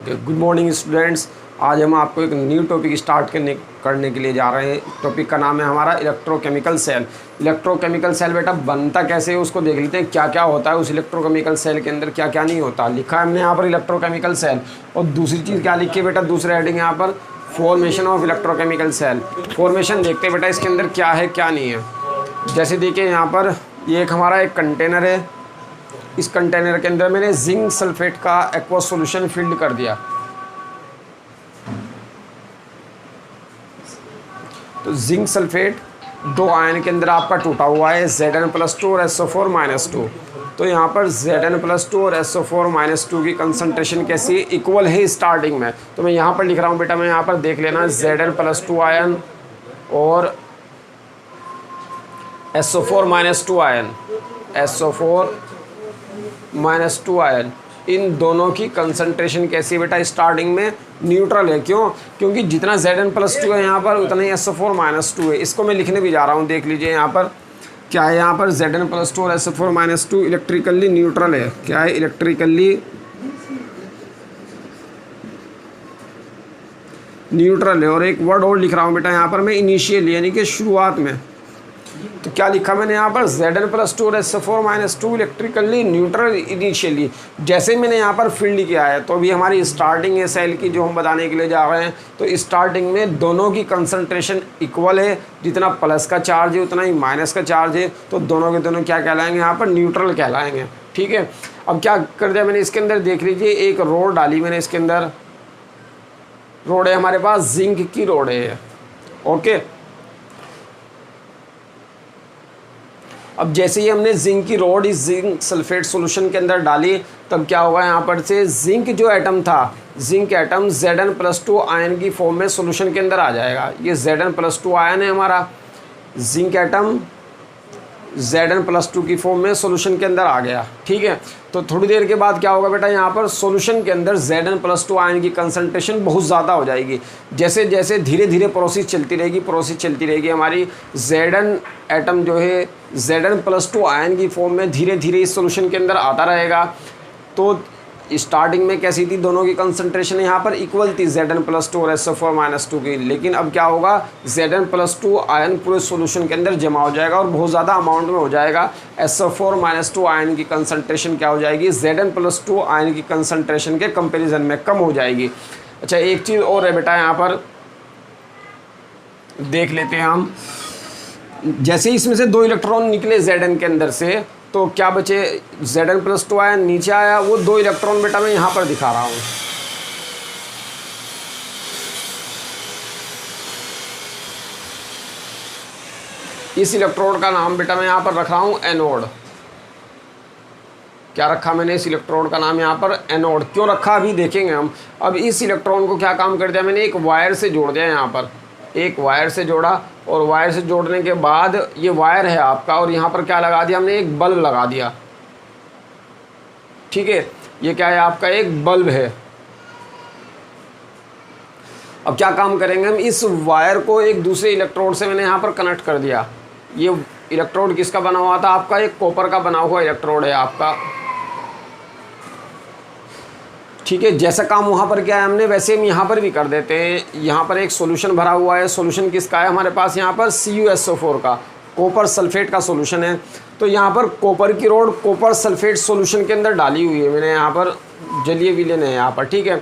Okay, good morning students. आज हम आपको एक न्यू टॉपिक स्टार्ट करने के लिए जा रहे हैं। टॉपिक का नाम है हमारा इलेक्ट्रोकेमिकल सेल। इलेक्ट्रोकेमिकल सेल बेटा बनता कैसे है उसको देख लेते हैं। क्या क्या होता है उस इलेक्ट्रोकेमिकल सेल के अंदर, क्या क्या नहीं होता। लिखा है हमने यहाँ पर इलेक्ट्रोकेमिकल सेल, और दूसरी चीज़ क्या लिखी है बेटा, दूसरे हेडिंग यहाँ पर formation of electrochemical cell. Formation देखते हैं बेटा इसके अंदर क्या है क्या नहीं है। जैसे देखिए यहाँ पर ये एक हमारा एक कंटेनर है। इस कंटेनर के अंदर मैंने जिंक सल्फेट का एक्वा सॉल्यूशन फिल्ड कर दिया। तो जिंक सल्फेट 2 आयन के अंदर आपका टूटा हुआ है, Zn+2 और SO4-2। तो यहाँ पर Zn+2 और SO4-2 की कंसंट्रेशन कैसी है, इक्वल है स्टार्टिंग में। तो मैं यहाँ पर लिख रहा हूँ बेटा, मैं यहाँ पर देख लेना Zn+2 आयन और SO4-2 आयन, SO4-2 आयन, इन दोनों की कंसंट्रेशन कैसी है बेटा, स्टार्टिंग में न्यूट्रल है। क्यों? क्योंकि जितना Zn+2 है यहाँ पर उतना ही SO4-2 है। इसको मैं लिखने भी जा रहा हूँ, देख लीजिए यहाँ पर क्या है। यहाँ पर Zn+2 और SO4-2 इलेक्ट्रिकली न्यूट्रल है। क्या है? इलेक्ट्रिकली न्यूट्रल है। और एक वर्ड और लिख रहा हूँ बेटा यहाँ पर मैं, इनिशियली, यानी कि शुरुआत में। तो क्या लिखा मैंने यहाँ पर, Zn+2 और SO4-2 इलेक्ट्रिकली न्यूट्रल इनिशियली। जैसे मैंने यहाँ पर फील्ड किया है, तो अभी हमारी स्टार्टिंग है सेल की जो हम बताने के लिए जा रहे हैं। तो स्टार्टिंग में दोनों की कंसंट्रेशन इक्वल है, जितना प्लस का चार्ज है उतना ही माइनस का चार्ज है। तो दोनों के दोनों क्या कहलाएंगे, यहाँ पर न्यूट्रल कहलाएंगे। ठीक है, अब क्या कर दिया मैंने इसके अंदर, देख लीजिए एक रोड डाली मैंने इसके अंदर। रोड है हमारे पास, जिंक की रोड है। ओके, अब जैसे ही हमने जिंक की रोड इस जिंक सल्फेट सॉल्यूशन के अंदर डाली, तब क्या होगा, यहाँ पर से जिंक जो एटम था, जिंक एटम Zn+2 आयन की फॉर्म में सॉल्यूशन के अंदर आ जाएगा। ये Zn+2 आयन है हमारा, जिंक एटम Zn+2 की फॉर्म में सॉल्यूशन के अंदर आ गया। ठीक है, तो थोड़ी देर के बाद क्या होगा बेटा, यहाँ पर सॉल्यूशन के अंदर Zn+2 आयन की कंसंट्रेशन बहुत ज़्यादा हो जाएगी। जैसे जैसे धीरे धीरे प्रोसेस चलती रहेगी हमारी Zn एटम जो है Zn+2 आयन की फॉर्म में धीरे धीरे इस सॉल्यूशन के अंदर आता रहेगा। तो स्टार्टिंग में कैसी थी, दोनों की कंसंट्रेशन यहाँ पर इक्वल थी, Zn+2 और SO4-2 की। लेकिन अब क्या होगा, Zn+2 आयन पूरे सॉल्यूशन के अंदर जमा हो जाएगा और बहुत ज़्यादा अमाउंट में हो जाएगा। SO4-2 आयन की कंसंट्रेशन क्या हो जाएगी, Zn+2 आयन की कंसंट्रेशन के कंपेरिजन में कम हो जाएगी। अच्छा, एक चीज़ और है बेटा, यहाँ पर देख लेते हैं हम। जैसे इसमें से 2 इलेक्ट्रॉन निकले Zn के अंदर से, तो क्या बचे, Zn+2 आयन नीचे आया, वो 2 इलेक्ट्रॉन बेटा मैं यहाँ पर दिखा रहा हूँ। इस इलेक्ट्रोड का नाम बेटा मैं यहाँ पर रख रहा हूँ एनोड। क्या रखा मैंने, इस इलेक्ट्रोड का नाम यहाँ पर एनोड। क्यों रखा अभी देखेंगे हम। अब इस इलेक्ट्रॉन को क्या काम कर दिया मैंने, एक वायर से जोड़ दिया। यहाँ पर एक वायर से जोड़ा, और वायर से जोड़ने के बाद ये वायर है आपका, और यहाँ पर क्या लगा दिया हमने, एक बल्ब लगा दिया। ठीक है, ये क्या है आपका, एक बल्ब है। अब क्या काम करेंगे हम, इस वायर को एक दूसरे इलेक्ट्रोड से मैंने यहाँ पर कनेक्ट कर दिया। ये इलेक्ट्रोड किसका बना हुआ था आपका, एक कॉपर का बना हुआ इलेक्ट्रोड है आपका। ठीक है, जैसा काम वहाँ पर किया है हमने, वैसे हम यहाँ पर भी कर देते हैं। यहाँ पर एक सॉल्यूशन भरा हुआ है। सॉल्यूशन किसका है हमारे पास, यहाँ पर CuSO4 का, कॉपर सल्फेट का सॉल्यूशन है। तो यहाँ पर कॉपर की रोड कॉपर सल्फेट सॉल्यूशन के अंदर डाली हुई है मैंने, यहाँ पर जलीय विलेन है यहाँ पर। ठीक है,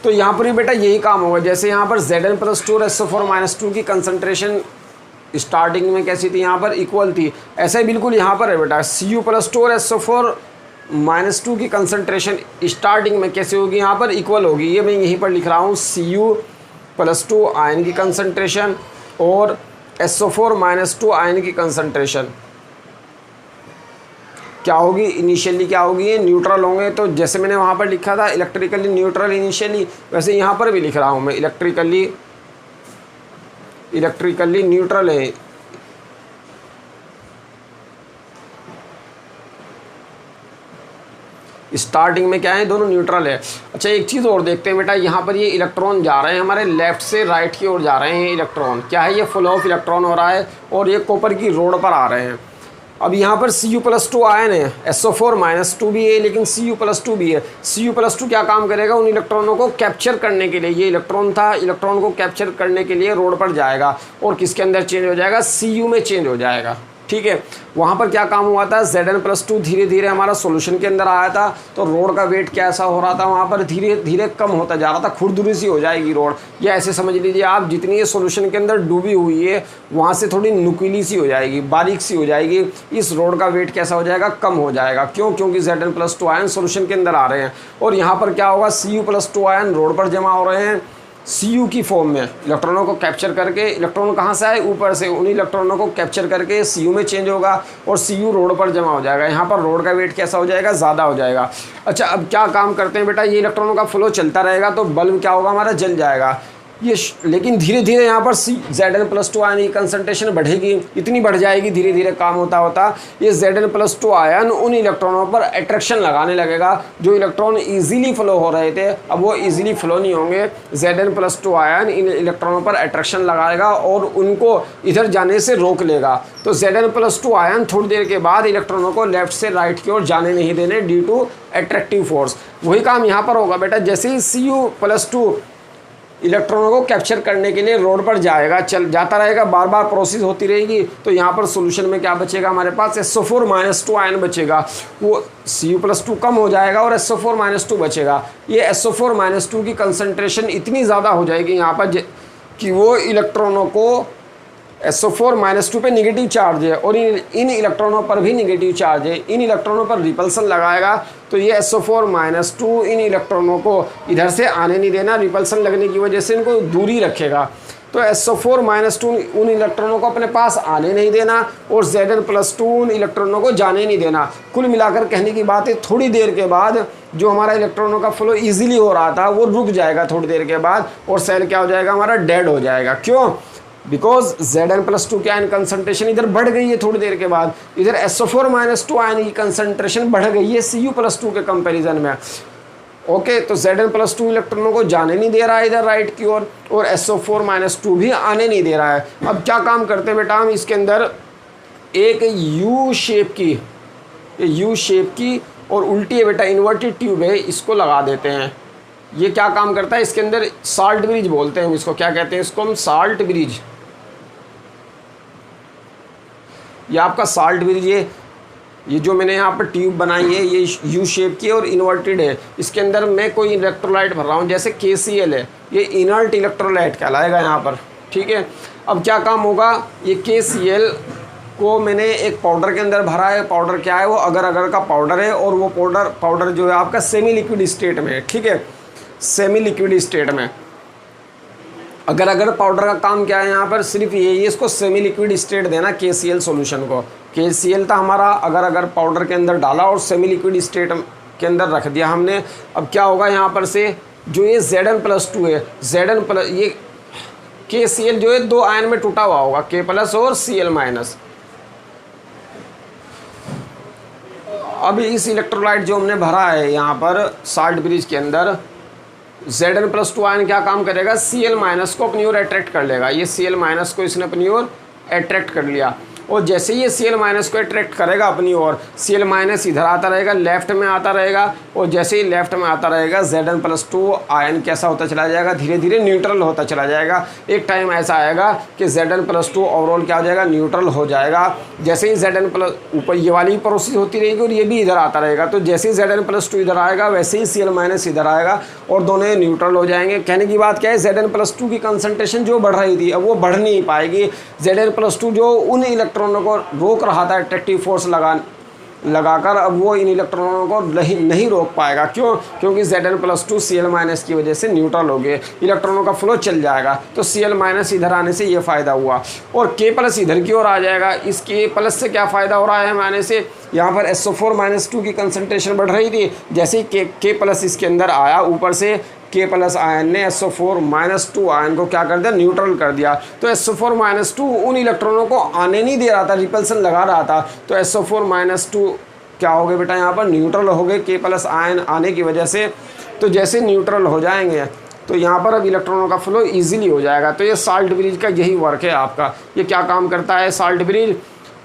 तो यहाँ पर भी बेटा यही काम होगा। जैसे यहाँ पर Zn+2 और SO4-2 की कंसंट्रेशन स्टार्टिंग में कैसी थी, यहाँ पर इक्वल थी। ऐसा ही बिल्कुल यहाँ पर है बेटा, Cu+2 और SO4-2 की कंसंट्रेशन स्टार्टिंग में कैसे होगी, यहाँ पर इक्वल होगी। ये मैं यहीं पर लिख रहा हूँ, Cu+2 आयन की कंसंट्रेशन और SO4-2 आयन की कंसंट्रेशन क्या होगी, इनिशियली क्या होगी, ये न्यूट्रल होंगे। तो जैसे मैंने वहाँ पर लिखा था इलेक्ट्रिकली न्यूट्रल इनिशियली, वैसे यहाँ पर भी लिख रहा हूँ मैं, इलेक्ट्रिकली न्यूट्रल है। स्टार्टिंग में क्या है, दोनों न्यूट्रल है। अच्छा, एक चीज़ और देखते हैं बेटा, यहाँ पर ये इलेक्ट्रॉन जा रहे हैं हमारे लेफ़्ट से राइट की ओर जा रहे हैं। इलेक्ट्रॉन क्या है, ये फ्लो ऑफ इलेक्ट्रॉन हो रहा है, और ये कॉपर की रोड पर आ रहे हैं। अब यहाँ पर Cu+2 आयन है, SO4-2 भी है लेकिन Cu+2 भी है। Cu+2 क्या काम करेगा, उन इलेक्ट्रॉनों को कैप्चर करने के लिए, ये इलेक्ट्रॉन था, इलेक्ट्रॉन को कैप्चर करने के लिए रोड पर जाएगा और किसके अंदर चेंज हो जाएगा, Cu में चेंज हो जाएगा। ठीक है, वहाँ पर क्या काम हुआ था, Zn+2 धीरे धीरे हमारा सॉल्यूशन के अंदर आया था, तो रोड का वेट कैसा हो रहा था, वहाँ पर धीरे धीरे कम होता जा रहा था, खुरदुरी सी हो जाएगी रोड। या ऐसे समझ लीजिए आप, जितनी ये सॉल्यूशन के अंदर डूबी हुई है वहाँ से थोड़ी नुकीली सी हो जाएगी, बारीक सी हो जाएगी, इस रोड का वेट कैसा हो जाएगा, कम हो जाएगा। क्यों, क्योंकि Zn+2 आयन सॉल्यूशन के अंदर आ रहे हैं। और यहाँ पर क्या होगा, Cu+2 आयन रोड पर जमा हो रहे हैं Cu की फॉर्म में, इलेक्ट्रॉनों को कैप्चर करके, इलेक्ट्रॉन कहाँ से आए, ऊपर से, उन इलेक्ट्रॉनों को कैप्चर करके Cu में चेंज होगा और Cu रोड पर जमा हो जाएगा। यहाँ पर रोड का वेट कैसा हो जाएगा, ज़्यादा हो जाएगा। अच्छा, अब क्या काम करते हैं बेटा, ये इलेक्ट्रॉनों का फ्लो चलता रहेगा तो बल्ब क्या होगा, हमारा जल जाएगा। ये लेकिन धीरे धीरे यहाँ पर Zn+2 आयन की कंसंट्रेशन बढ़ेगी, इतनी बढ़ जाएगी धीरे धीरे काम होता होता, ये Zn+2 आयन उन इलेक्ट्रॉनों पर अट्रैक्शन लगाने लगेगा। जो इलेक्ट्रॉन इजीली फ्लो हो रहे थे अब वो इजीली फ्लो नहीं होंगे, Zn+2 आयन इन इलेक्ट्रॉनों पर अट्रैक्शन लगाएगा और उनको इधर जाने से रोक लेगा। तो Zn+2 आयन थोड़ी देर के बाद इलेक्ट्रॉनों को लेफ्ट से राइट की ओर जाने नहीं देने ड्यू टू अट्रैक्टिव फोर्स। वही काम यहाँ पर होगा बेटा, जैसे ही Cu+2 इलेक्ट्रॉनों को कैप्चर करने के लिए रोड पर जाएगा, चल जाता रहेगा, बार बार प्रोसेस होती रहेगी, तो यहाँ पर सॉल्यूशन में क्या बचेगा, हमारे पास SO4-2 आयन बचेगा। वो Cu+2 कम हो जाएगा और SO4-2 बचेगा। ये SO4-2 की कंसंट्रेशन इतनी ज़्यादा हो जाएगी यहाँ पर कि वो इलेक्ट्रॉनों को, SO4-2 पे निगेटिव चार्ज है और इन इलेक्ट्रॉनों पर भी निगेटिव चार्ज है, इन इलेक्ट्रॉनों पर रिपल्सन लगाएगा तो ये SO4-2 इन इलेक्ट्रॉनों को इधर से आने नहीं देना, रिपल्सन लगने की वजह से इनको दूरी रखेगा। तो SO4-2 उन इलेक्ट्रॉनों को अपने पास आने नहीं देना और Zn+2 उन इलेक्ट्रॉनों को जाने नहीं देना। कुल मिलाकर कहने की बात है, थोड़ी देर के बाद जो हमारा इलेक्ट्रॉनों का फ्लो इजीली हो रहा था वो रुक जाएगा थोड़ी देर के बाद और सेल क्या हो जाएगा, हमारा डेड हो जाएगा। क्यों, बिकॉज Zn+2 की आयन कंसंट्रेशन इधर बढ़ गई है थोड़ी देर के बाद, इधर SO4-2 आयन की कंसंट्रेशन बढ़ गई है Cu+2 के कंपैरिजन में। ओके, तो Zn+2 इलेक्ट्रॉनों को जाने नहीं दे रहा है इधर राइट की ओर और SO4-2 भी आने नहीं दे रहा है। अब क्या काम करते हैं बेटा, हम इसके अंदर एक यू शेप की और उल्टी है बेटा, इन्वर्टेड ट्यूब है, इसको लगा देते हैं। ये क्या काम करता है, इसके अंदर साल्ट ब्रिज बोलते हैं इसको, क्या कहते हैं इसको हम, साल्ट ब्रिज। ये आपका साल्ट ब्रिज, ये जो मैंने यहाँ पर ट्यूब बनाई है ये यू शेप की और इन्वर्टेड है। इसके अंदर मैं कोई इलेक्ट्रोलाइट भर रहा हूँ, जैसे KCl है, ये इनर्ट इलेक्ट्रोलाइट कहलाएगा यहाँ पर। ठीक है, अब क्या काम होगा, ये KCl को मैंने एक पाउडर के अंदर भरा है। पाउडर क्या है, वो अगर अगर का पाउडर है और वो पाउडर जो है आपका सेमी लिक्विड स्टेट में है। ठीक है, सेमी लिक्विड स्टेट में। अगर अगर पाउडर का काम क्या है यहाँ पर, सिर्फ ये इसको सेमी लिक्विड स्टेट देना KCl सॉल्यूशन को। KCl था हमारा अगर अगर पाउडर के अंदर डाला और सेमी लिक्विड स्टेट के अंदर रख दिया हमने। अब क्या होगा यहाँ पर से, जो ये Zn+2 है, ये KCl जो है 2 आयन में टूटा हुआ होगा, K+ और Cl-। अब इस इलेक्ट्रोलाइट जो हमने भरा है यहाँ पर साल्ट ब्रिज के अंदर, Zn+2 आयन क्या काम करेगा, Cl- को अपनी ओर अट्रैक्ट कर लेगा। ये Cl- को इसने अपनी ओर अट्रैक्ट कर लिया और जैसे ये Cl- को अट्रैक्ट करेगा अपनी ओर, Cl- इधर आता रहेगा, लेफ्ट में आता रहेगा और जैसे ही लेफ्ट में आता रहेगा Zn+2 आयन कैसा होता चला जाएगा, धीरे धीरे न्यूट्रल होता चला जाएगा। एक टाइम ऐसा आएगा कि Zn+2 ओवरऑल क्या हो जाएगा, न्यूट्रल हो जाएगा। जैसे ही Zn+ ऊपर ये वाली प्रोसेस होती रहेगी और ये भी इधर आता रहेगा, तो जैसे ही Zn+2 इधर आएगा वैसे ही Cl- इधर आएगा और दोनों न्यूट्रल हो जाएंगे। कहने की बात क्या है, Zn+2 की कंसंट्रेशन जो बढ़ रही थी अब वो बढ़ नहीं पाएगी। Zn+2 जो उन इलेक्ट्रॉनों को रोक रहा था अट्रैक्टिव फोर्स लगाकर, अब वो इन इलेक्ट्रॉनों को नहीं रोक पाएगा। क्यों, क्योंकि Zn+2 Cl- की वजह से न्यूट्रल हो गए, इलेक्ट्रॉनों का फ्लो चल जाएगा। तो Cl- इधर आने से ये फ़ायदा हुआ और K+ इधर की ओर आ जाएगा। इस K+ से क्या फ़ायदा हो रहा है आने से, यहाँ पर SO4-2 की कंसंट्रेशन बढ़ रही थी, जैसे ही K+ इसके अंदर आया ऊपर से, K+ आयन ने SO4-2 आयन को क्या कर दिया, न्यूट्रल कर दिया। तो SO4-2 उन इलेक्ट्रॉनों को आने नहीं दे रहा था, रिपल्सन लगा रहा था। तो SO4-2 क्या हो गए बेटा, यहाँ पर न्यूट्रल हो गए K+ आयन आने की वजह से। तो जैसे न्यूट्रल हो जाएंगे तो यहाँ पर अब इलेक्ट्रॉनों का फ्लो ईजिली हो जाएगा। तो ये साल्ट ब्रिज का यही वर्क है आपका। ये क्या काम करता है साल्ट ब्रिज,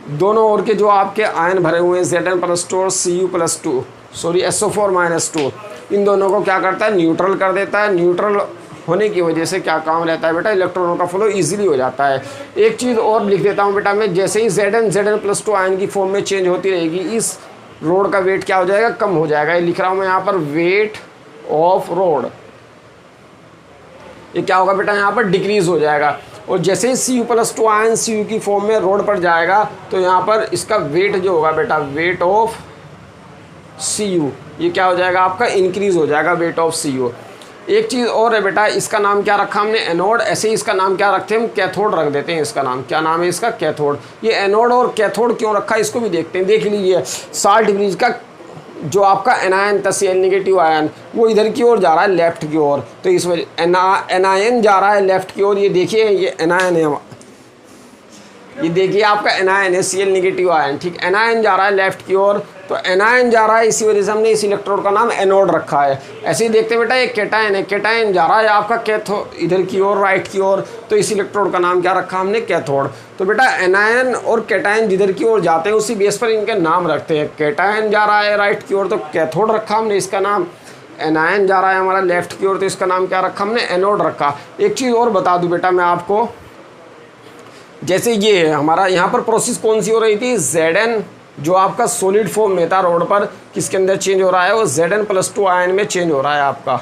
दोनों ओर के जो आपके आयन भरे हुए हैं Zn+2 और Cu+2 सॉरी SO4-2, इन दोनों को क्या करता है, न्यूट्रल कर देता है। न्यूट्रल होने की वजह से क्या काम रहता है बेटा, इलेक्ट्रॉनों का फ्लो इजीली हो जाता है। एक चीज़ और लिख देता हूँ बेटा मैं, जैसे ही Zn+2 आयन की फॉर्म में चेंज होती रहेगी, इस रोड का वेट क्या हो जाएगा, कम हो जाएगा। ये लिख रहा हूँ मैं यहाँ पर वेट ऑफ रोड, ये क्या होगा बेटा, यहाँ पर डिक्रीज हो जाएगा। और जैसे ही Cu+2 आयन Cu की फॉर्म में रोड पर जाएगा तो यहाँ पर इसका वेट जो होगा बेटा, वेट ऑफ Cu, ये क्या हो जाएगा आपका, इंक्रीज हो जाएगा वेट ऑफ Cu। एक चीज़ और है बेटा, इसका नाम क्या रखा हमने, एनोड। ऐसे ही इसका नाम क्या रखते हैं हम, कैथोड रख देते हैं। इसका नाम क्या नाम है इसका, कैथोड। ये एनोड और कैथोड क्यों रखा है इसको भी देखते हैं। देख लीजिए, साल्ट ब्रिज का जो आपका एनायन था, Cl नेगेटिव आयन, वो इधर की ओर जा रहा है, लेफ्ट की ओर। तो इस वजह एनायन जा रहा है लेफ्ट की ओर। ये देखिए, ये एनायन है, ये देखिए आपका एनायन है, Cl नेगेटिव आयन, ठीक। एनायन जा रहा है लेफ्ट की ओर, तो एनायन जा रहा है, इसी वजह से हमने इस इलेक्ट्रोड का नाम एनोड रखा है। ऐसे ही देखते हैं बेटा, एक केटायन है, केटायन जा रहा है आपका कैथो इधर की ओर, राइट की ओर, तो इस इलेक्ट्रोड का नाम क्या रखा हमने, कैथोड। तो बेटा एनायन और केटायन जिधर की ओर जाते हैं उसी बेस पर इनके नाम रखते हैं। केटायन जा रहा है राइट की ओर तो कैथोड रखा हमने इसका नाम, एनायन जा रहा है हमारा लेफ्ट की ओर तो इसका नाम क्या रखा हमने, एनोड रखा। एक चीज़ और बता दूँ बेटा मैं आपको, जैसे ये हमारा यहाँ पर प्रोसेस कौन सी हो रही थी, Zn जो आपका सॉलिड फॉर्म में था रोड पर, किसके अंदर चेंज हो रहा है, वो Zn+2 आयन में चेंज हो रहा है आपका।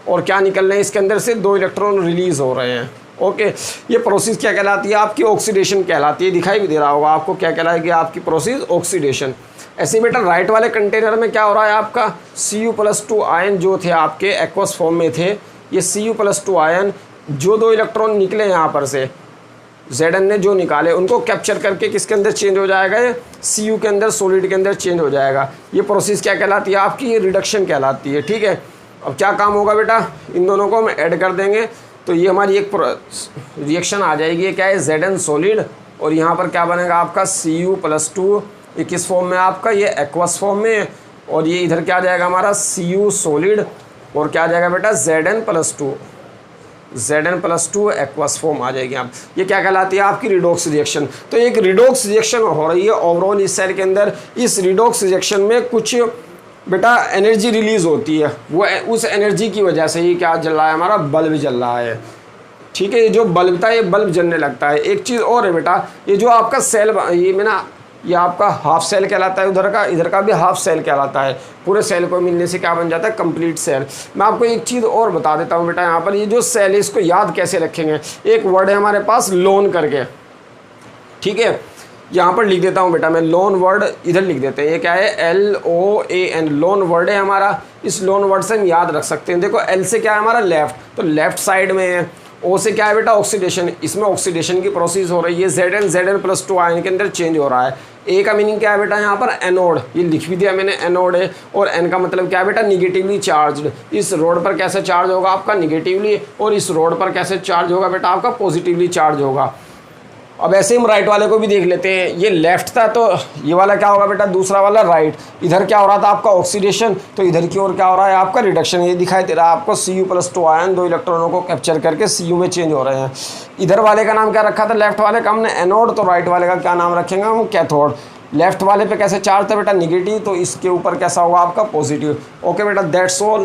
और क्या निकल रहे हैं इसके अंदर से, 2 इलेक्ट्रॉन रिलीज हो रहे हैं। ओके, ये प्रोसेस क्या कहलाती है आपकी, ऑक्सीडेशन कहलाती है। दिखाई भी दे रहा होगा आपको, क्या कहलाएगी आपकी प्रोसेस, ऑक्सीडेशन। ऐसे बेटा राइट वाले कंटेनर में क्या हो रहा है आपका, Cu+2 आयन जो थे आपके एक्वस फॉर्म में थे, ये Cu+2 आयन जो 2 इलेक्ट्रॉन निकले यहाँ पर से, Zn ने जो निकाले उनको कैप्चर करके किसके अंदर चेंज हो जाएगा, ये Cu के अंदर, सॉलिड के अंदर चेंज हो जाएगा। ये प्रोसेस क्या कहलाती है आपकी, ये रिडक्शन कहलाती है, ठीक है। अब क्या काम होगा बेटा, इन दोनों को हम ऐड कर देंगे तो ये हमारी एक रिएक्शन आ जाएगी। ये क्या है, Zn सॉलिड, और यहाँ पर क्या बनेगा आपका Cu+2, ये किस फॉर्म में आपका, ये एक्वस फॉर्म में, और ये इधर क्या आ जाएगा हमारा Cu सॉलिड, और क्या आ जाएगा बेटा Zn+2 एक्वस फॉर्म आ जाएगी आप। ये क्या कहलाती है आपकी, रिडॉक्स रिएक्शन। तो एक रिडॉक्स रिएक्शन हो रही है ओवरऑल इस सेल के अंदर। इस रिडॉक्स रिएक्शन में कुछ बेटा एनर्जी रिलीज होती है, वो उस एनर्जी की वजह से ही क्या जल रहा है हमारा, बल्ब जल रहा है, ठीक है। ये जो बल्ब था ये बल्ब जलने लगता है। एक चीज़ और है बेटा, ये जो आपका सेल, ये में ना, ये आपका हाफ सेल कहलाता है इधर का भी हाफ सेल कहलाता है। पूरे सेल को मिलने से क्या बन जाता है, कंप्लीट सेल। मैं आपको एक चीज़ और बता देता हूँ बेटा, यहाँ पर ये जो सेल है इसको याद कैसे रखेंगे। एक वर्ड है हमारे पास लोन करके, ठीक है। यहाँ पर लिख देता हूँ बेटा मैं, लोन वर्ड इधर लिख देते हैं। ये क्या है, LOAN, लोन वर्ड है हमारा। इस लोन वर्ड से हम याद रख सकते हैं। देखो L से क्या है हमारा, लेफ्ट, तो लेफ्ट साइड में है। O से क्या है बेटा, ऑक्सीडेशन, इसमें ऑक्सीडेशन की प्रोसेस हो रही है। Zn+2 आयन के अंदर चेंज हो रहा है। A का मीनिंग क्या है बेटा, यहाँ पर एनोड, ये लिख भी दिया मैंने, एनोड है। और N का मतलब क्या है बेटा, निगेटिवली चार्ज्ड। इस रोड पर कैसे चार्ज होगा आपका, निगेटिवली, और इस रोड पर कैसे चार्ज होगा बेटा आपका, पॉजिटिवली चार्ज होगा। अब ऐसे हम राइट वाले को भी देख लेते हैं। ये लेफ्ट था तो ये वाला क्या होगा बेटा, दूसरा वाला राइट। इधर क्या हो रहा था आपका ऑक्सीडेशन, तो इधर की ओर क्या हो रहा है आपका रिडक्शन। ये दिखाई दे रहा है आपको, Cu+2 आयन 2 इलेक्ट्रॉनों को कैप्चर करके Cu में चेंज हो रहे हैं। इधर वाले का नाम क्या रखा था, लेफ्ट वाले का हमने एनोड, तो राइट वाले का क्या नाम रखेंगे हम, कैथोड। लेफ्ट वाले पे कैसे चार्ज था बेटा, निगेटिव, तो इसके ऊपर कैसा होगा आपका, पॉजिटिव। ओके बेटा, दैट्स ऑल।